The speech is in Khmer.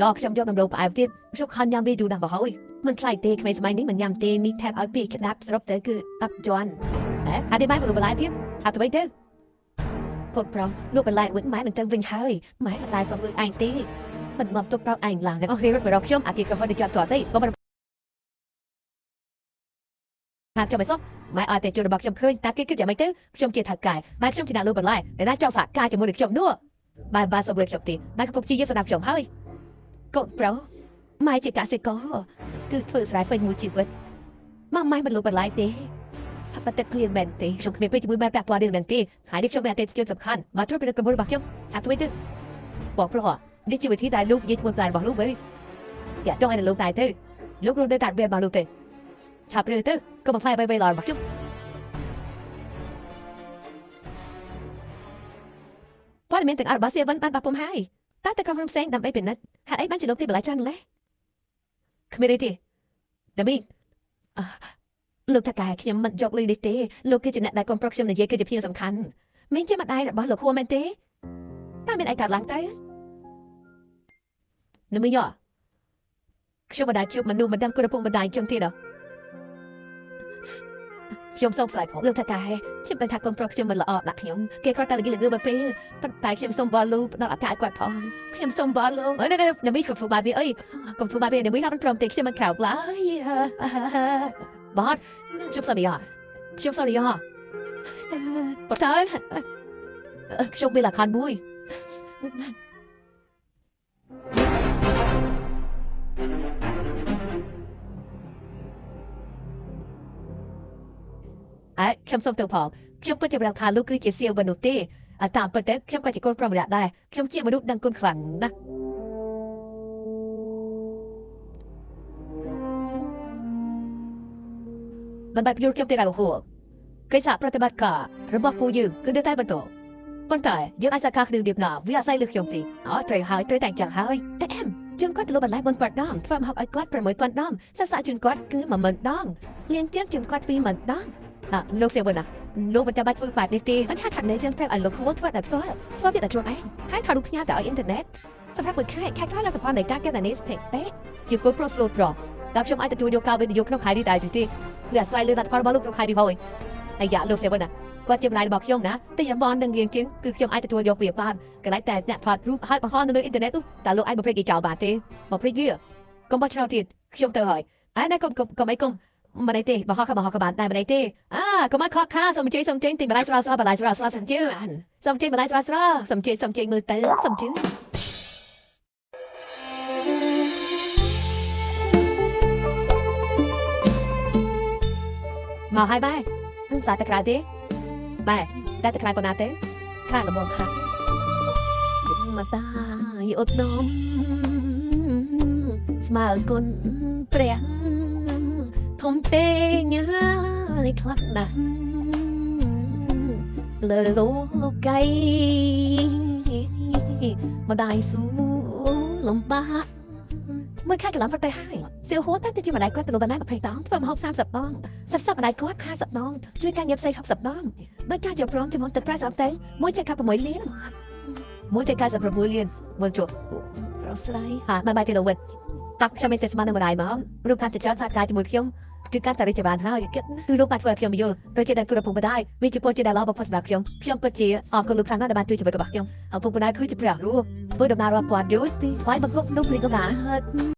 รอខ្ញុំយកដំឡូងផ្អែមទៀតខ្ញុំខំញ៉ាំវាយូរណាស់មកហើយមិនថ្លៃទេក្មេងសម័យនេះមិនញ៉ាំទេមីថែបឲ្យពីក្តាប់ស្រុបទៅគឺអត់ជាន់អត់ទេម៉ែមកបន្លែទៀតអត់ទៅទៅកូនប្រុសលោកបន្លែវិញម៉ែនឹងទៅវិញហើយម៉ែមិនដែលសុំលុយឯងទេមិនមកទុកប្រាប់ឯងឡើងទាំងអស់គ្នារត់មករកខ្ញុំអាគេក៏ហត់ទៅជាប់ទាត់ទេក៏មិនថាចាំមិនសោះម៉ែអត់តែជួយរបស់ខ្ញុំឃើញតែគេគិតយ៉ាងម៉េចទៅខ្ញុំជាថៅកែម៉ែខ្ញុំជាអ្នកលក់បន្លែដែលណាចង់សហការជាមួយនឹងខ្ញុំនោះបែបបានសុំលុយខ្ញុំទេតែកំពុងជាយាមស្ដាប់ខ្ញុំហើយកូនប្រុសម៉ែជាកសិករគឺធ្វើស្រែពេញមួយជីវិតម៉ែមិនលក់បន្លែទេហាក់តែភ្លៀងមែនទេខ្ញុំគ្មានពេលជាមួយម៉ែពាក់ព័ន្ធរឿងហ្នឹងទេហើយនេះខ្ញុំមានអតិថិជនសំខាន់មកជួយពីកម្ពុជារបស់ខ្ញុំថាធ្វើទៅបងប្រុសនេះជាវិធីដែលលោកនិយាយជាមួយផ្លែរបស់លោកវិញយ៉ាចង់ឲ្យលោកតែទៅលោករត់ទៅតាត់វារបស់លោកទៅឆាប់រឿទៅកុំផ្លែបីឡរបស់ខ្ញុំព័ត៌មានទាំងអស់របស់សេវិនបានបោះពុំហើយតែក្រុមហ៊ុនផ្សេងដើម្បីពិនិត្យហេតុអីបានជាលោកទីបន្លែច្រើនម្ល៉េះគ្មានទេដាមីលោកថាកែខ្ញុំមិនយកលុយនេះទេលោកគឺជាអ្នកដែលកូនប្រុសខ្ញុំនិយាយគឺជាភ្ញៀវសំខាន់មិនជាម្ដាយរបស់លោកខួរមែនទេតើមានអីកើតឡើងទៅណាមីយ៉ខ្ញុំមិនដែលជួបមនុស្សមិនដឹងគុណពុកម្ដាយខ្ញុំទៀតខ្ញុំសោកស្ដាយផងលោកថាកែខ្ញុំដឹងថាកូនប្រុសខ្ញុំមិនល្អដាក់ខ្ញុំគេគ្រាន់តែល្ងើមកពេលប៉ុន្តែខ្ញុំសូមបលូផ្ដល់ឱកាសឲ្យគាត់ផងខ្ញុំសូមបលូណាមីកុំធ្វើបាបវាអីកុំធ្វើបាបវាណាមីហាប់ព្រមទេខ្ញុំមិនក្រោកឡើយបាទខ្ញុំសន្យាប៉ុន្តែខ្ញុំមានលក្ខខណ្ឌមួយខ្ញុំសូមទៅផងខ្ញុំពិតជាមិនដឹងថាលោកគឺជាសៀវវិននោះទេតាមពិតទៅខ្ញុំក៏ជាកូនប្រុសម្នាក់ដែរខ្ញុំជាមនុស្សដឹងគុណខ្លាំងណាស់មិនបែបយល់ខ្ញុំទេដែរលោកគ្រូកិច្ចសហប្រតិបត្តិការរបស់ពូយើងគឺនៅតែបន្តប៉ុន្តែយើងអាចសហការគ្នារៀបណាវាអាស្រ័យលើខ្ញុំទេត្រូវហើយត្រូវតែចឹងហើយជើងគាត់ទៅលុបបន្លែ4,000 ដងធ្វើមកឲ្យគាត់6,000 ដងសាក់ជើងគាត់គឺ10000 ដងលៀងជើងគាត់20000 ដងលោកសេវិនលោកមិនចាំបាច់ធ្វើបែបនេះទេគាត់ថាខាងនេះចឹងត្រូវឲ្យលោកគ្រូធ្វើតែផ្ទាល់ធ្វើវាតែខ្លួនឯងហើយខាងនោះផ្ញើទៅឲ្យអ៊ីនធឺណិតសម្រាប់មួយខែក្រោយលទ្ធផលនៃការកែណនីស្ថិតិជាគោលប្រុសស្លូតប្រដល់ខ្ញុំអាចទទួលយកការវិនិយោគក្នុងខែនេះដែរទេវាអាស្រ័យលើលទ្ធផលរបស់លោកក្នុងខែនេះហើយអាយ៉ាលោកសេវិនគាត់ជាម្ដាយរបស់ខ្ញុំណាតែយ៉ាងបងនឹងរៀងជាងគឺខ្ញុំអាចទទួលយកវាបានកន្លែងតែអ្នកថតរូបហើយបង្ហោះនៅលើអ៊ីនធឺណិតតើលោកអាចបំភ្លេចគេចោលបានទេបំភ្លេចវាកុំបោះឆ្នោតទៀតខ្ញុំទៅហើយណែកុំអីកុំមិនអីទេបង្ហោះក៏បានតែមិនអីទេកុំឲ្យខកខាសុំជ័យទិញបន្លែស្រស់បន្លែស្រស់សុំជ័យបន្លែស្រស់សុំជ័យមើលទៅសុំជ័យមកហើយបែសាតក្រៅទេបែតែតក្រៅប៉ុណ្ណាទេខាងល្មមខាងមកតាយអត់នំស្មើគុណព្រះធំពេញនេះខ្លាំងណាស់លើលោកៃម្ដាយស៊ូលំបាកមួយខែកន្លងប្រទៅហើយសៀវហួរតែជាម្ដាយគាត់ទៅលុបបន្លែ20 ដងធ្វើម្ហូប30 ដង40ម្ដាយគាត់50 ដងជួយការងារផ្សេង60 ដងដោយការជាព្រមជាមួយទឹកប្រាក់ផ្សេង1.6 លាន1.96 លានមួយជួបប្រស្លាយបាយទីលោកវិញតាប់ខ្ញុំមានតែស្មាននៅម្ដាយមករូបការទៅចោលសហការជាមួយខ្ញុំគឺការតារិចបានហើយគិតគឺលោកបានធ្វើឲ្យខ្ញុំយល់ប្រជាដែលគូរពុកម្ដាយវាជាពលជាដែលល្អបំផុតសម្រាប់ខ្ញុំពិតជាអរគុណលោកខ្លាំងណាស់ដែលបានជួយជីវិតរបស់ខ្ញុំឪពុកម្ដាយគឺជាព្រះរស់ធ្វើដំណើររាប់ពាន់យូរទីស្វ័យបង្កប់លោកនេះក៏បាន